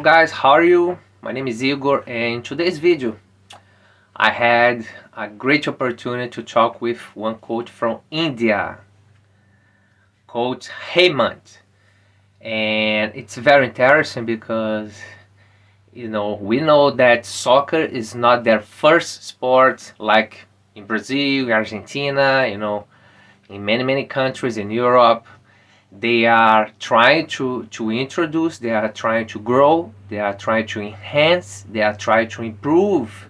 guys, how are you? My name is Igor, and in today's video I had a great opportunity to talk with one coach from India, Coach Hemant. And it's very interesting because we know that soccer is not their first sport like in Brazil, Argentina, in many countries in Europe. They are trying to introduce, they are trying to grow, they are trying to enhance, they are trying to improve,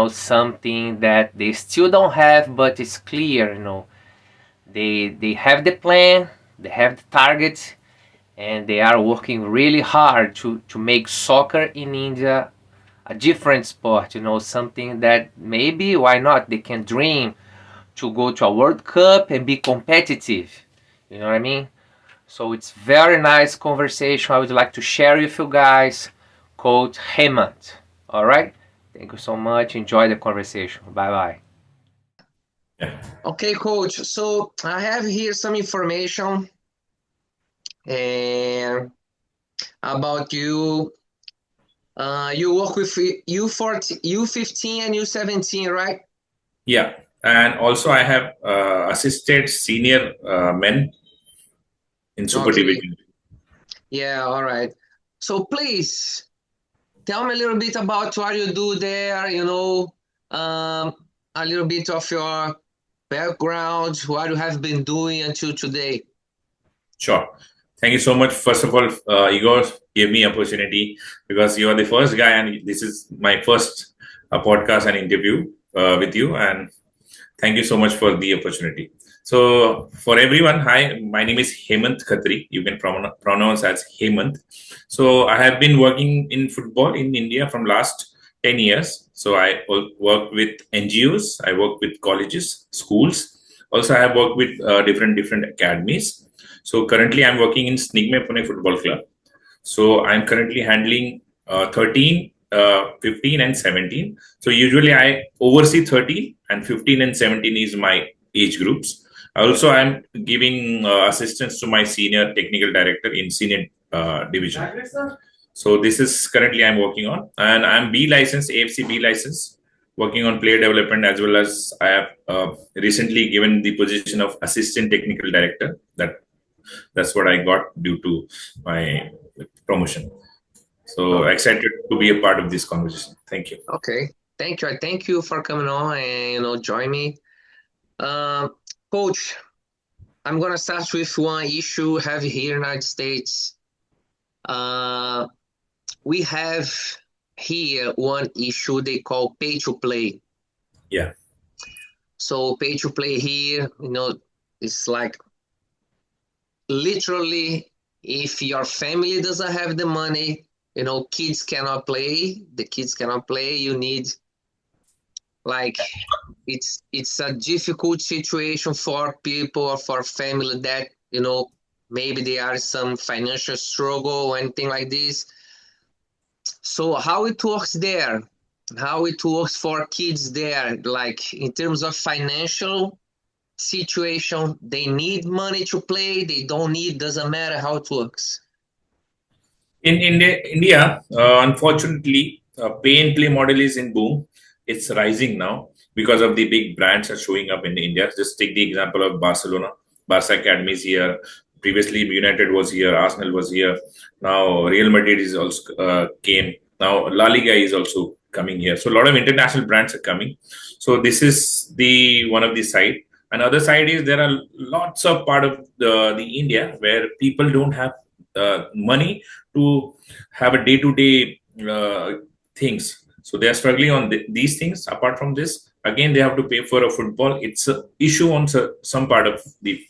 something that they still don't have, but it's clear. They have the plan, they have the target, and they are working really hard to make soccer in India a different sport, something that maybe, why not, they can dream to go to a World Cup and be competitive. You know what I mean? So it's very nice conversation. I would like to share with you guys, Coach Hemant. All right? Thank you so much. Enjoy the conversation. Bye bye. Yeah. Okay, coach. So I have here some information about you. You work with U14, U15, and U17, right? Yeah. And also I have assisted senior men in super Okay. division. Yeah, all right. So please tell me a little bit about what you do there, a little bit of your background, what you have been doing until today. Sure. Thank you so much. First of all, Igor gave me opportunity because you are the first guy and this is my first podcast and interview with you. And thank you so much for the opportunity. So, for everyone, hi, my name is Hemant Khatri. You can pronounce as Hemant. So, I have been working in football in India from last 10 years. So, I work with NGOs, I work with colleges, schools. Also, I have worked with different academies. So, currently, I'm working in Snigme Pune Football Club. So, I'm currently handling 13, 15, and 17. So, usually, I oversee 13 and 15 and 17 is my age groups. Also, I'm giving assistance to my senior technical director in senior division. So this is currently I'm working on, and I'm B license, AFC B license, working on player development as well as I have recently given the position of assistant technical director. That's what I got due to my promotion. So excited to be a part of this conversation. Thank you. Okay. Thank you. I thank you for coming on and join me. Coach, I'm gonna start with one issue we have here in the United States. We have here one issue they call pay to play. Yeah. So pay to play here, it's like literally if your family doesn't have the money, kids cannot play. The kids cannot play. You need like it's a difficult situation for people or for family that maybe they are some financial struggle or anything like this. So how it works there, how it works for kids there, like in terms of financial situation, they need money to play, they don't need, doesn't matter how it works. In India, unfortunately, pay and play model is in boom. It's rising now because of the big brands are showing up in India. Just take the example of Barcelona. Barca Academy is here. Previously, United was here. Arsenal was here. Now, Real Madrid is also came. Now, La Liga is also coming here. So, a lot of international brands are coming. So, this is the one of the side. Another side is there are lots of part of the India where people don't have money to have a day-to-day things. So they are struggling on these things. Apart from this, again, they have to pay for a football. It's an issue on some part of the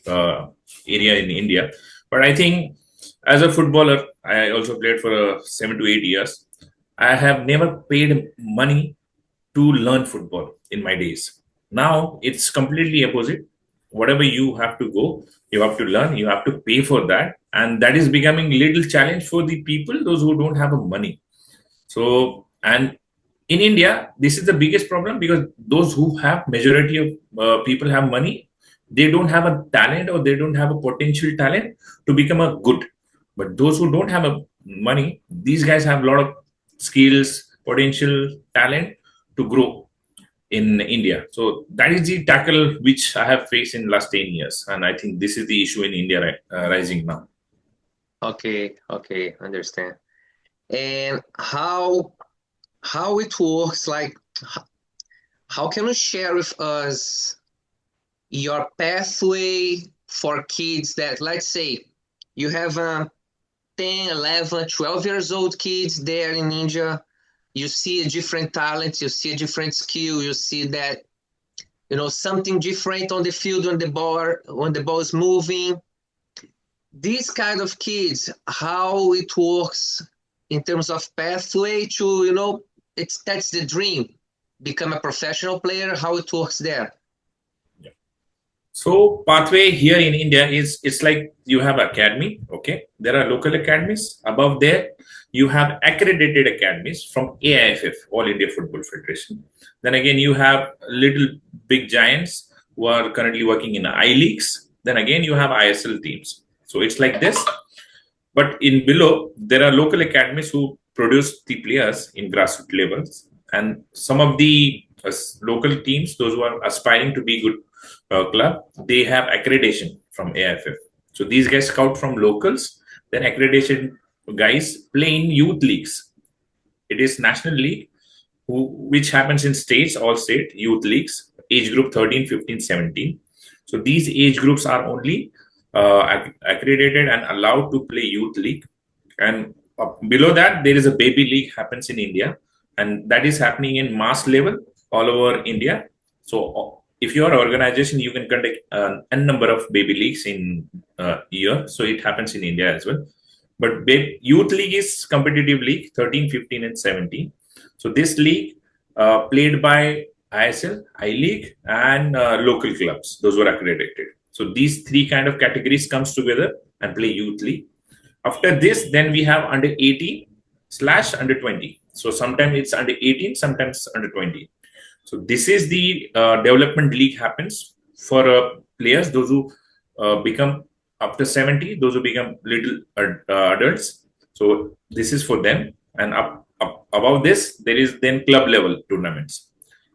area in India. But I think as a footballer, I also played for 7 to 8 years. I have never paid money to learn football in my days. Now it's completely opposite. Whatever you have to go, you have to learn, you have to pay for that, and that is becoming little challenge for the people those who don't have a money. So, and in India, this is the biggest problem because those who have majority of people have money, they don't have a talent or they don't have a potential talent to become a good. But those who don't have a money, these guys have a lot of skills, potential, talent to grow in India. So that is the tackle which I have faced in last 10 years. And I think this is the issue in India rising now. Okay, okay, understand. And how it works, like how can you share with us your pathway for kids that, let's say, you have 10, 11, 12 years old kids there in India, you see a different talent, you see a different skill, you see that, something different on the field when the ball is moving. These kind of kids, how it works in terms of pathway to, that's the dream, become a professional player, how it works there. So pathway here in India is, it's like you have academy. Okay, there are local academies. Above there, you have accredited academies from AIFF, All India Football Federation. Then again, you have little big giants who are currently working in I leagues. Then again, you have ISL teams. So it's like this. But in below, there are local academies who produce the players in grassroots levels, and some of the local teams, those who are aspiring to be good club, they have accreditation from AIFF. So these guys scout from locals, then accreditation guys play in youth leagues. It is national league, which happens in states, all state youth leagues, age group 13, 15, 17. So these age groups are only accredited and allowed to play youth league. And below that, there is a baby league happens in India, and that is happening in mass level all over India. So if you are an organization, you can conduct n number of baby leagues in a year. So it happens in India as well. But youth league is competitive league, 13, 15, and 17. So this league played by ISL, I League, and local clubs. Those were accredited. So these three kind of categories comes together and play youth league. After this, then we have under 18/under 20. So sometimes it's under 18, sometimes under 20. So this is the development league happens for players, those who become after 70, those who become little adults. So this is for them. And up above this, there is then club level tournaments.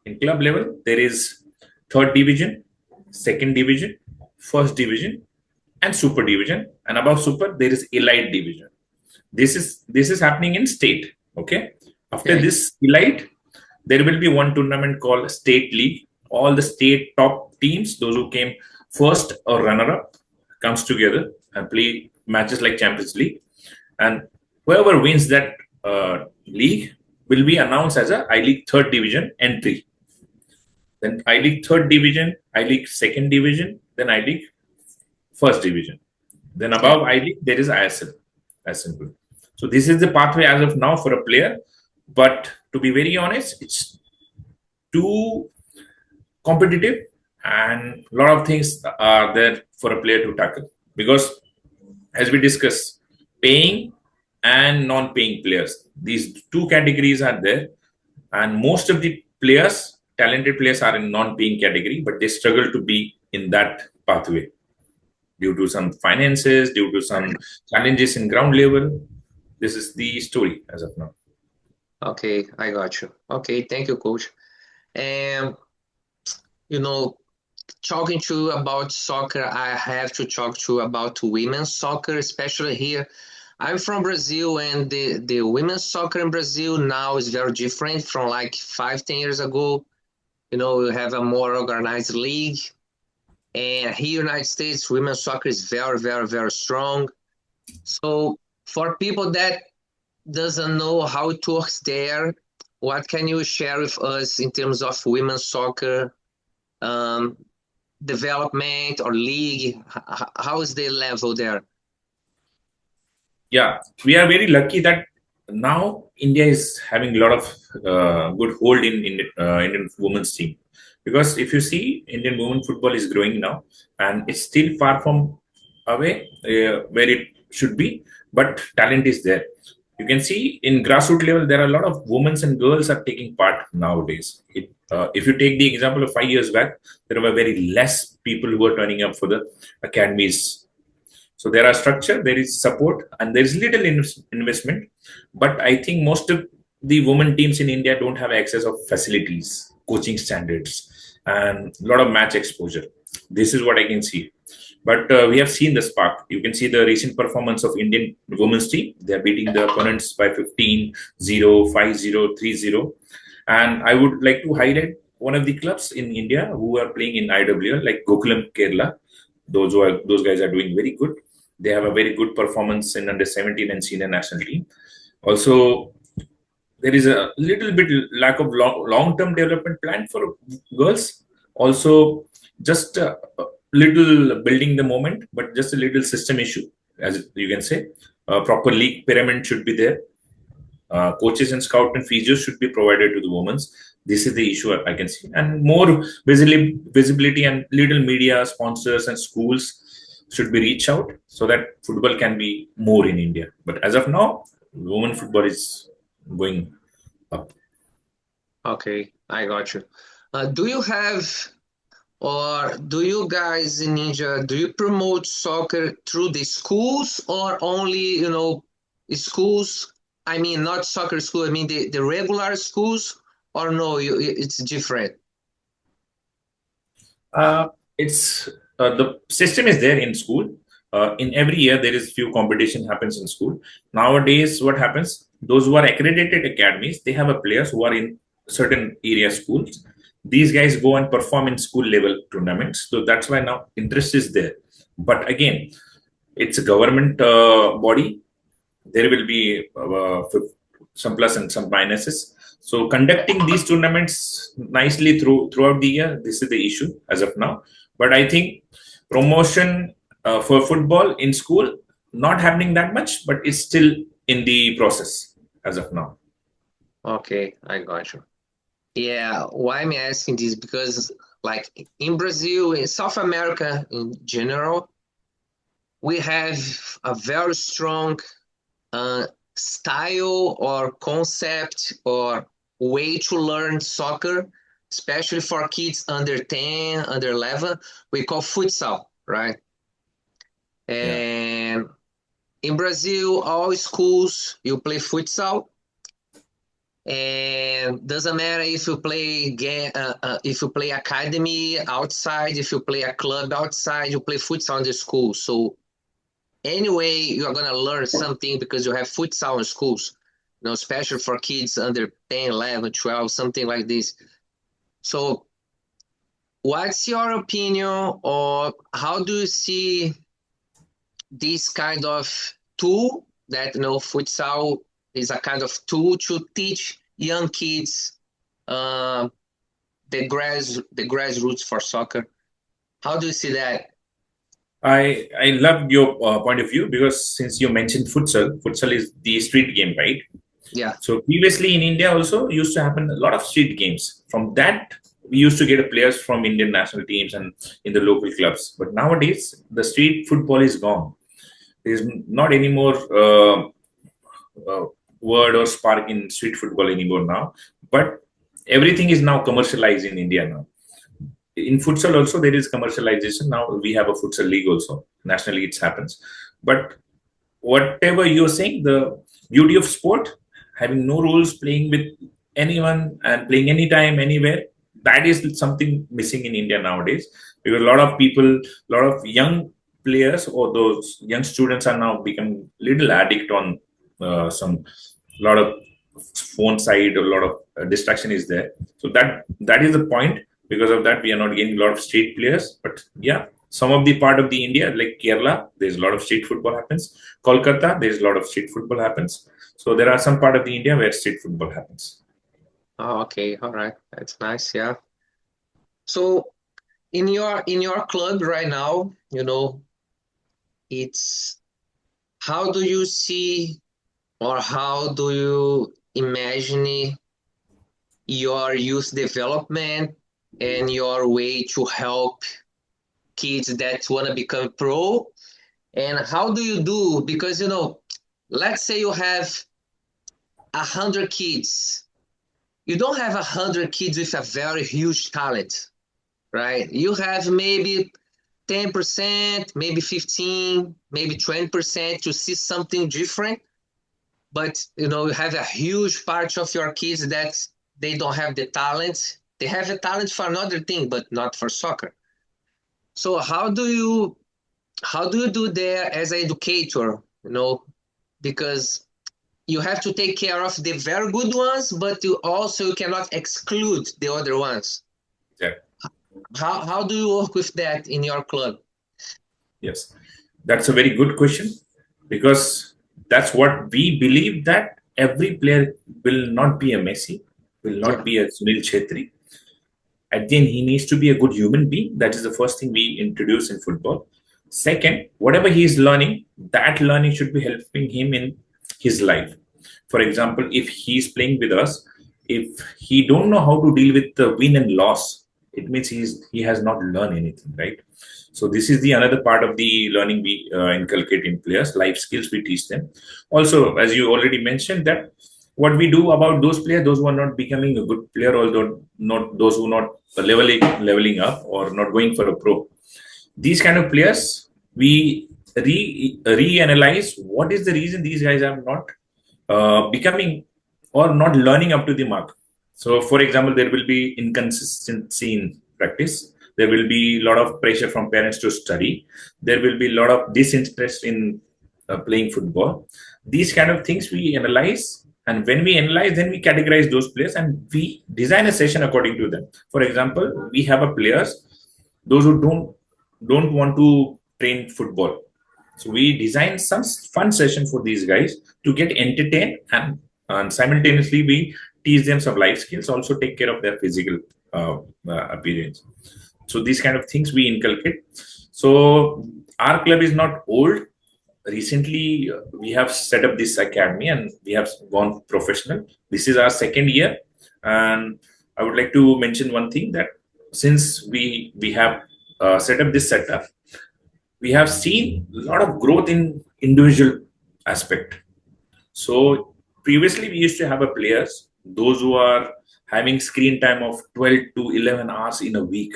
In club level, there is third division, second division, first division, and super division. And above super, there is elite division. This is happening in state. Okay. After this elite, there will be one tournament called State League. All the state top teams, those who came first or runner-up, comes together and play matches like Champions League. And whoever wins that league will be announced as a I League third division entry. Then I League third division, I League second division, then I League first division. Then above I League, there is ISL. As simple. So this is the pathway as of now for a player. But to be very honest, it's too competitive, and a lot of things are there for a player to tackle. Because as we discussed, paying and non-paying players, these two categories are there. And most of the players, talented players, are in non-paying category, but they struggle to be in that pathway due to some finances, due to some challenges in ground level. This is the story as of now. Okay, I got you. Okay, thank you, coach. And talking to you about soccer, I have to talk to you about women's soccer, especially here. I'm from Brazil, and the women's soccer in Brazil now is very different from like 5, 10 years ago. We have a more organized league. And here in the United States, women's soccer is very, very, very strong. So for people that doesn't know how it works there, what can you share with us in terms of women's soccer development or league? How is the level there? Yeah, we are very lucky that now India is having a lot of good hold in Indian women's team. Because if you see, Indian women football is growing now, and it's still far from away where it should be, but talent is there. You can see in grassroots level, there are a lot of women and girls are taking part nowadays. If you take the example of 5 years back, there were very less people who were turning up for the academies. So there are structure, there is support, and there is little investment. But I think most of the women teams in India don't have access of facilities, coaching standards, and a lot of match exposure. This is what I can see. But we have seen the spark. You can see the recent performance of Indian women's team. They are beating the opponents by 15-0, 5-0, 3-0. And I would like to highlight one of the clubs in India who are playing in IWL, like Gokulam Kerala. Those guys are doing very good. They have a very good performance in under 17 and senior national team. Also, there is a little bit lack of long-term development plan for girls. Also, just a little building the moment, but just a little system issue, as you can say. Proper league pyramid should be there. Coaches and scout and physios should be provided to the women. This is the issue I can see, and more visibility and little media sponsors and schools should be reach out so that football can be more in India. But as of now, women football is going up. Okay, I got you. Do you have, or do you guys in India, do you promote soccer through the schools or only, schools? I mean, not soccer school, I mean the regular schools, or no, it's different? It's the system is there in school. In every year, there is few competition happens in school. Nowadays, what happens? Those who are accredited academies, they have a players who are in certain area schools. These guys go and perform in school level tournaments. So that's why now interest is there. But again, it's a government body. There will be some plus and some minuses. So conducting these tournaments nicely throughout the year, this is the issue as of now. But I think promotion for football in school not happening that much, but it's still in the process as of now. Okay, I got you. Yeah, why am I asking this? Because like in Brazil, in South America in general, we have a very strong style or concept or way to learn soccer, especially for kids under 10, under 11. We call futsal, right? And in Brazil, all schools, you play futsal. And doesn't matter if you play academy outside, if you play a club outside, you play futsal in the school. So anyway, you're gonna learn something because you have futsal in schools, especially for kids under 10, 11, 12, something like this. So what's your opinion, or how do you see this kind of tool that, futsal is a kind of tool to teach young kids the grassroots for soccer? How do you see that? I love your point of view, because since you mentioned futsal is the street game, right? Yeah. So previously in India also used to happen a lot of street games. From that, we used to get players from Indian national teams and in the local clubs. But nowadays, the street football is gone. There is not any more word or spark in street football anymore now. But everything is now commercialized in India now. In futsal also there is commercialization. Now we have a futsal league also. Nationally it happens. But whatever you're saying, the beauty of sport, having no rules, playing with anyone and playing anytime, anywhere, that is something missing in India nowadays. Because a lot of people, a lot of young players or those young students are now becoming little addict on some lot of phone side, a lot of distraction is there. So that is the point. Because of that, we are not getting a lot of street players. But yeah, some of the part of the India, like Kerala, there's a lot of street football happens. Kolkata, there's a lot of street football happens. So there are some part of the India where street football happens. Oh, okay, all right, that's nice. Yeah. So in your club right now, it's how do you see, or how do you imagine your youth development and your way to help kids that want to become pro? And how do you do? Because, let's say you have 100 kids. You don't have 100 kids with a very huge talent, right? You have maybe 10%, maybe 15, maybe 20% to see something different. But you have a huge part of your kids that they don't have the talent. They have a talent for another thing, but not for soccer. So how do you do there as an educator? Because you have to take care of the very good ones, but you also cannot exclude the other ones. Yeah. How do you work with that in your club? Yes, that's a very good question, because that's what we believe, that every player will not be a Messi, will Yeah. not be a Sunil Chetri. At the end, he needs to be a good human being. That is the first thing we introduce in football. Second, whatever he is learning, that learning should be helping him in his life. For example, if he's playing with us, if he don't know how to deal with the win and loss, it means he has not learned anything, right? So this is the another part of the learning we inculcate in players, life skills we teach them. Also, as you already mentioned, that what we do about those players, those who are not becoming a good player, although not those who are not leveling up or not going for a pro, these kind of players, we reanalyze what is the reason these guys are not becoming or not learning up to the mark. So, for example, there will be inconsistency in practice. There will be a lot of pressure from parents to study. There will be a lot of disinterest in playing football. These kind of things we analyze, and when we analyze, then we categorize those players and we design a session according to them. For example, we have a players, those who don't want to train football. So we design some fun session for these guys to get entertained, and simultaneously we teach them some life skills, also take care of their physical appearance. So these kind of things we inculcate. So our club is not old. Recently, we have set up this academy and we have gone professional. This is our second year, and I would like to mention one thing, that since we have set up this setup, we have seen a lot of growth in individual aspect. So previously we used to have a players, those who are having screen time of 12 to 11 hours in a week.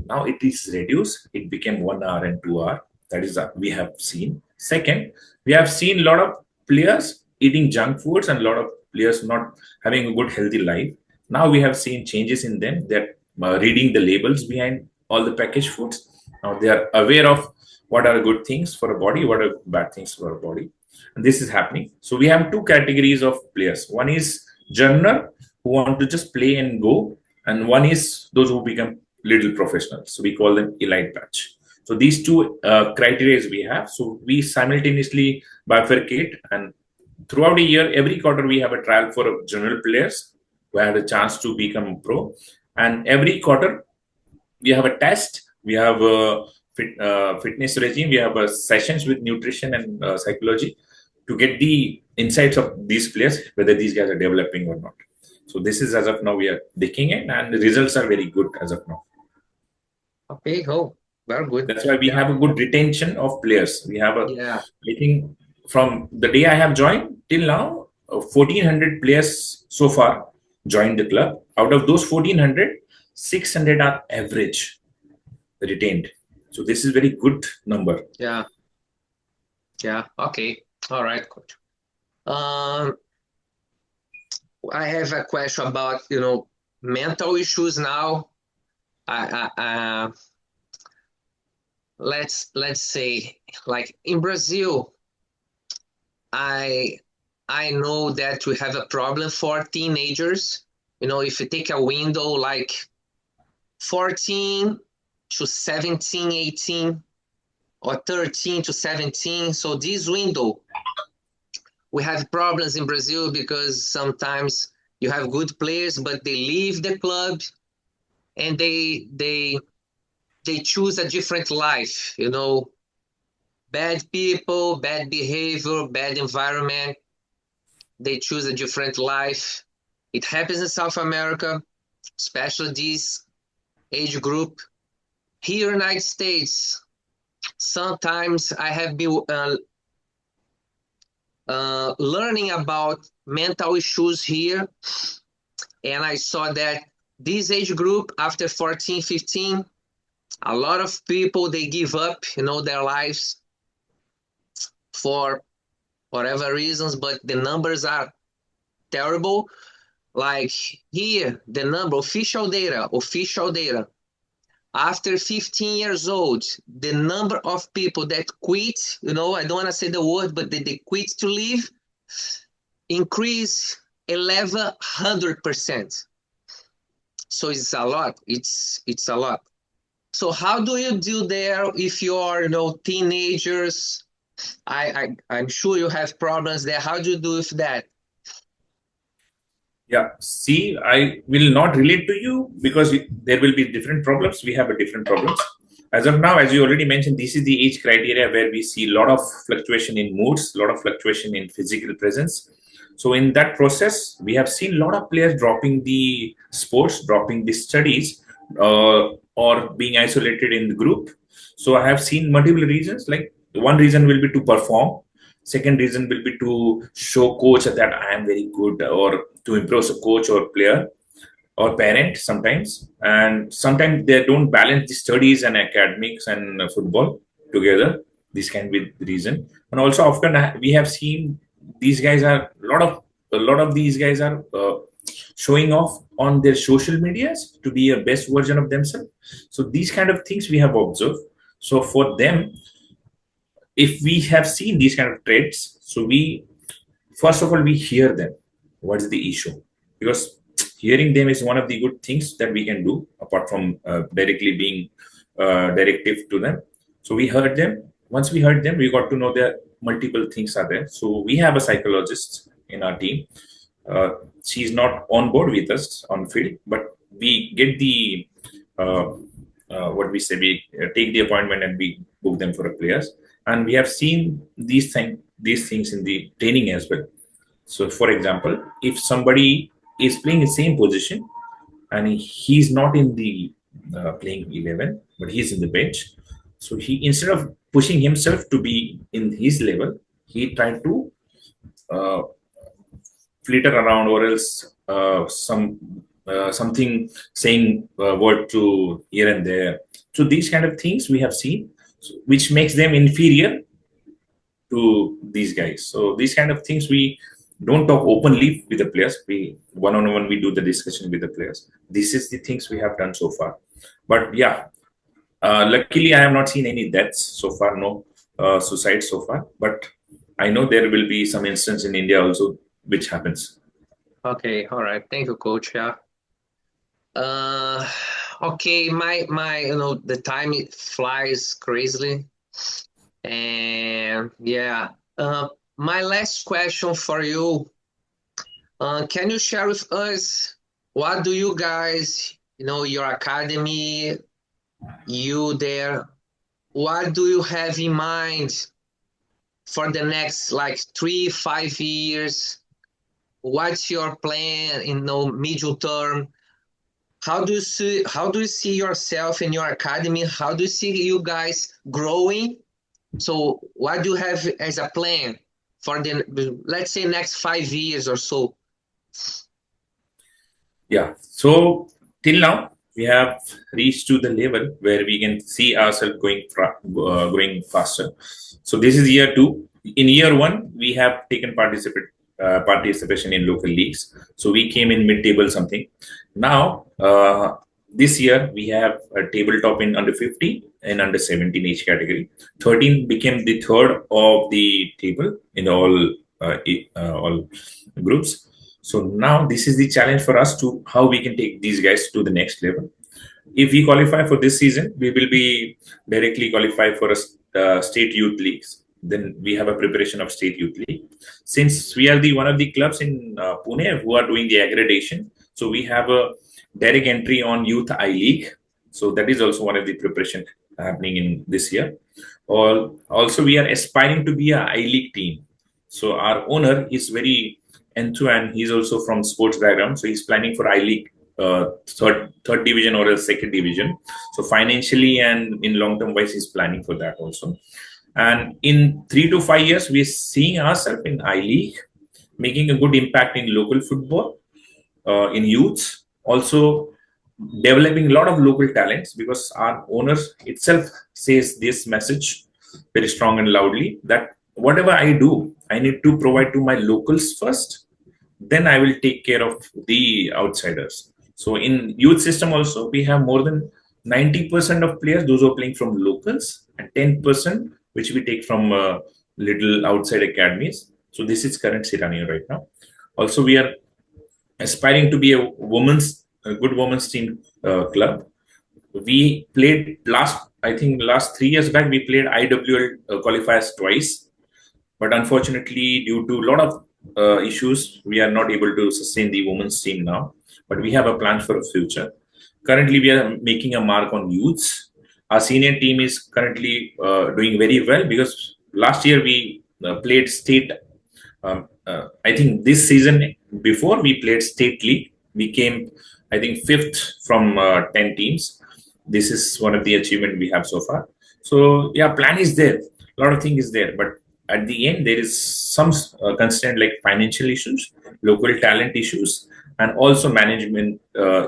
Now it is reduced. It became 1 hour and 2 hour. That is we have seen. Second, we have seen a lot of players eating junk foods and a lot of players not having a good healthy life. Now we have seen changes in them, that reading the labels behind all the packaged foods. Now they are aware of what are good things for a body, what are bad things for a body. And this is happening. So we have two categories of players. One is journer, who want to just play and go, and one is those who become little professionals. So we call them elite batch. So these two criteria we have. So we simultaneously bifurcate, and throughout a year, every quarter we have a trial for general players who have a chance to become pro, and every quarter we have a test. We have a fitness regime. We have sessions with nutrition and psychology to get the insights of these players, whether these guys are developing or not. So this is, as of now, we are digging in, and the results are very good as of now. Okay, oh, very good. That's why we have a good retention of players. We have Yeah. I think from the day I have joined till now, 1,400 players so far joined the club. Out of those 1,400, 600 are average retained. So this is very good number. Yeah. Yeah. Okay. All right, coach. I have a question about, mental issues now. Let's say, like in Brazil, I know that we have a problem for teenagers. If you take a window like 14 to 17, 18, or 13 to 17. So this window, we have problems in Brazil because sometimes you have good players, but they leave the club and they choose a different life, bad people, bad behavior, bad environment. They choose a different life. It happens in South America, especially this age group. Here in the United States, sometimes I have been learning about mental issues here, and I saw that this age group, after 14, 15, A lot of people, they give up, their lives for whatever reasons, but the numbers are terrible. Like here, the number, official data, after 15 years old, the number of people that quit, I don't want to say the word, but they quit to live, increase 1100%. So it's a lot. It's a lot. So how do you do there if you're, teenagers? I'm sure you have problems there. How do you do with that? Yeah, see, I will not relate to you because there will be different problems. We have a different problems. As of now, as you already mentioned, this is the age criteria where we see a lot of fluctuation in moods, a lot of fluctuation in physical presence. So in that process, we have seen a lot of players dropping the sports, dropping the studies, or being isolated in the group. So I have seen multiple reasons. Like one reason will be to perform. Second reason will be to show coach that I am very good, or to impress a coach or player or parent sometimes. And sometimes they don't balance the studies and academics and football together. This can be the reason. And also often we have seen these guys are a lot of these guys are showing off on their social medias to be a best version of themselves. So these kind of things we have observed. So for them, if we have seen these kind of traits, so we first of all we hear them. What is the issue? Because hearing them is one of the good things that we can do apart from directly being directive to them. So we heard them. Once we heard them, we got to know that multiple things are there. So we have a psychologist in our team. She's not on board with us on field, but we get the uh, what we say. We take the appointment and we book them for a players. And we have seen these things in the training as well. So, for example, if somebody is playing the same position and he's not in the playing 11, but he's in the bench, so he, instead of pushing himself to be in his level, he tried to uh, flitter around, or else something saying word to here and there. So these kind of things we have seen, which makes them inferior to these guys. So these kind of things we don't talk openly with the players. We one on one we do the discussion with the players. This is the things we have done so far. But yeah, luckily I have not seen any deaths so far. No suicides so far. But I know there will be some instance in India also which happens. Okay, all right. Thank you, coach. Yeah. Okay, my the time it flies crazily. And yeah, my last question for you, can you share with us what do you guys, your academy, you there, what do you have in mind for the next like 3-5 years? What's your plan in medium term? How do you see yourself in your academy? How do you see you guys growing? So what do you have as a plan for the, let's say, next 5 years or so? Yeah. So till now we have reached to the level where we can see ourselves going faster. So this is year two. In year one, we have taken participation in local leagues. So we came in mid-table something. Now this year we have a tabletop in under 50 and under 17 each category. 13 became the third of the table in all groups. So now this is the challenge for us to how we can take these guys to the next level. If we qualify for this season, we will be directly qualified for a state youth leagues. Then we have a preparation of state youth league. Since we are the one of the clubs in Pune who are doing the accreditation, so we have a direct entry on youth I league. So that is also one of the preparation happening in this year. Also, we are aspiring to be a I league team. So our owner is very into, and he's also from sports background, so he's planning for I league third division or a second division. So financially and in long term wise, he's planning for that also. And in 3 to 5 years, we're seeing ourselves in I league, making a good impact in local football, in youths. Also, developing a lot of local talents, because our owner itself says this message very strong and loudly, that whatever I do, I need to provide to my locals first, then I will take care of the outsiders. So in youth system also, we have more than 90% of players, those who are playing from locals, and 10% which we take from little outside academies. So this is current scenario right now. Also, we are aspiring to be a good women's team club. We played I think last 3 years back, we played IWL qualifiers twice, but unfortunately, due to a lot of issues, we are not able to sustain the women's team now. But we have a plan for the future. Currently, we are making a mark on youths. Our senior team is currently doing very well, because last year we played state. I think this season before we played state league, we came, I think, fifth from 10 teams. This is one of the achievement we have so far. So yeah, plan is there. A lot of things is there, but at the end there is some constraint like financial issues, local talent issues, and also management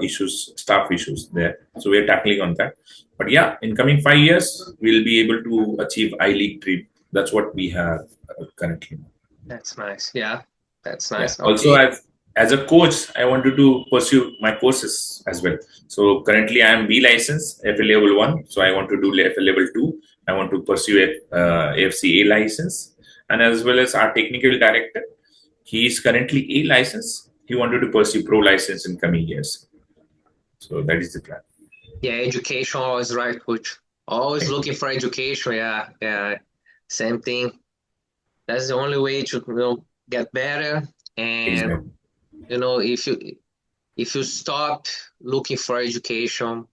issues, staff issues there. So we are tackling on that. But yeah, in coming 5 years, we'll be able to achieve I League trip. That's what we have currently. That's nice. Yeah, that's Yeah. nice. Also, Okay. as a coach, I wanted to pursue my courses as well. So currently, I am B license, FA level 1. So I want to do FA level 2. I want to pursue AFC A license, and as well as our technical director, he is currently A license. He wanted to pursue pro license in coming years. So that is the plan. Yeah, education always right, coach. Always looking for education. Yeah, yeah. Same thing. That's the only way to get better. And Exactly. if you stop looking for education,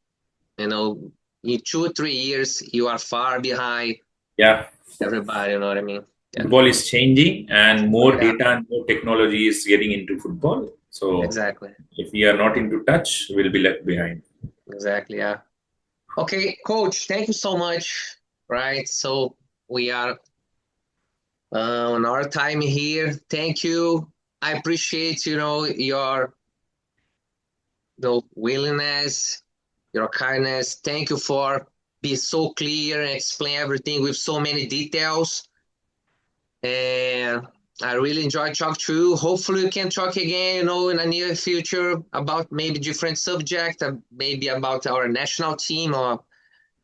in 2 or 3 years you are far behind Yeah. everybody. You know what I mean? Yeah. Football is changing, and more Yeah. data and more technology is getting into football. So Exactly. if we are not into touch, we'll be left behind. Exactly. Yeah. Okay, coach. Thank you so much. Right. So we are on our time here. Thank you. I appreciate your willingness, your kindness. Thank you for being so clear and explain everything with so many details. And I really enjoyed talking to you. Hopefully, we can talk again, in the near future about maybe different subject, maybe about our national team or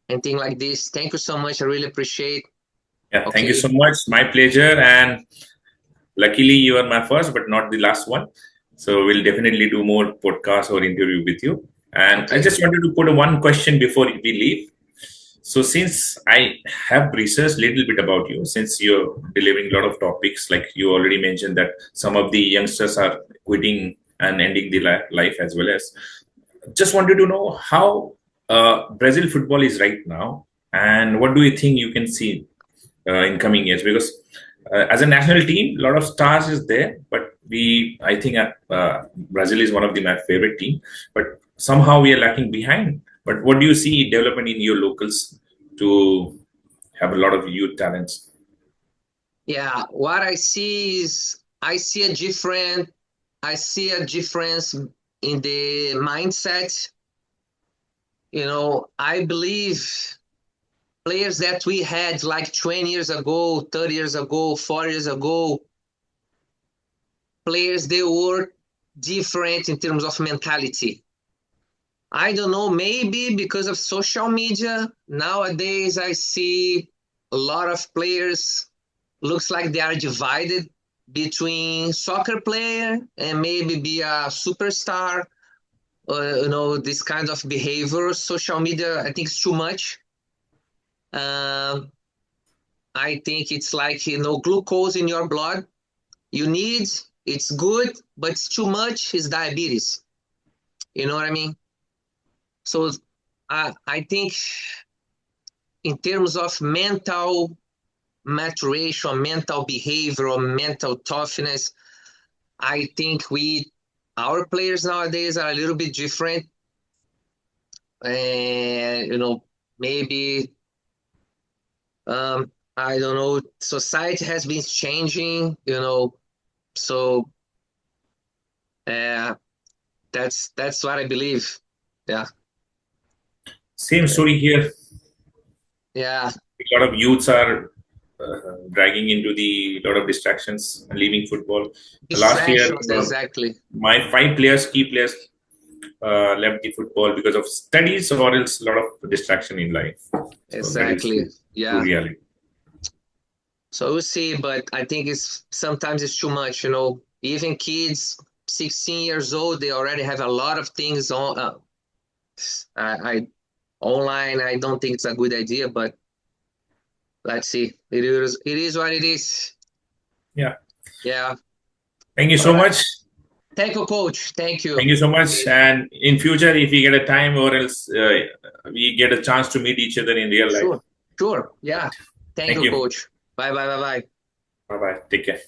anything like this. Thank you so much. I really appreciate. Yeah, thank you Okay. so much. My pleasure. And luckily, you are my first, but not the last one. So we'll definitely do more podcasts or interview with you. And I Okay. just wanted to put one question before we leave. So since I have researched a little bit about you, since you're delivering a lot of topics, like you already mentioned that some of the youngsters are quitting and ending the life as well as, just wanted to know how Brazil football is right now, and what do you think you can see in coming years? Because as a national team, a lot of stars is there, but I think Brazil is one of my favorite team, but somehow we are lacking behind. But what do you see development in your locals to have a lot of youth talents? Yeah, what I see is I see a difference in the mindset. I believe players that we had like 20 years ago, 30 years ago, 4 years ago, players they were different in terms of mentality. I don't know, maybe because of social media, nowadays I see a lot of players looks like they are divided between soccer player and maybe be a superstar. This kind of behavior. Social media, I think it's too much. I think it's like glucose in your blood. You need, it's good, but it's too much. It's diabetes. You know what I mean? So I think in terms of mental maturation, mental behavior, or mental toughness, I think our players nowadays are a little bit different. And maybe I don't know, society has been changing, so that's what I believe. Yeah. Same story here. Yeah. A lot of youths are dragging into the lot of distractions and leaving football. Last year, Distractions, exactly. my key players, left the football because of studies or else a lot of distraction in life. So that is Exactly. true Yeah. reality. So we'll see, but I think sometimes it's too much, you know. Even kids, 16 years old, they already have a lot of things on. I online. I don't think it's a good idea, but let's see. It is what it is. Yeah. Yeah. Thank you All so right. much. Thank you, coach. Thank you. Thank you so much. And in future, if we get a time or else we get a chance to meet each other in real life. Sure. Sure. Yeah. Thank Thank you, you. coach. Bye bye bye bye. Bye bye. Take care.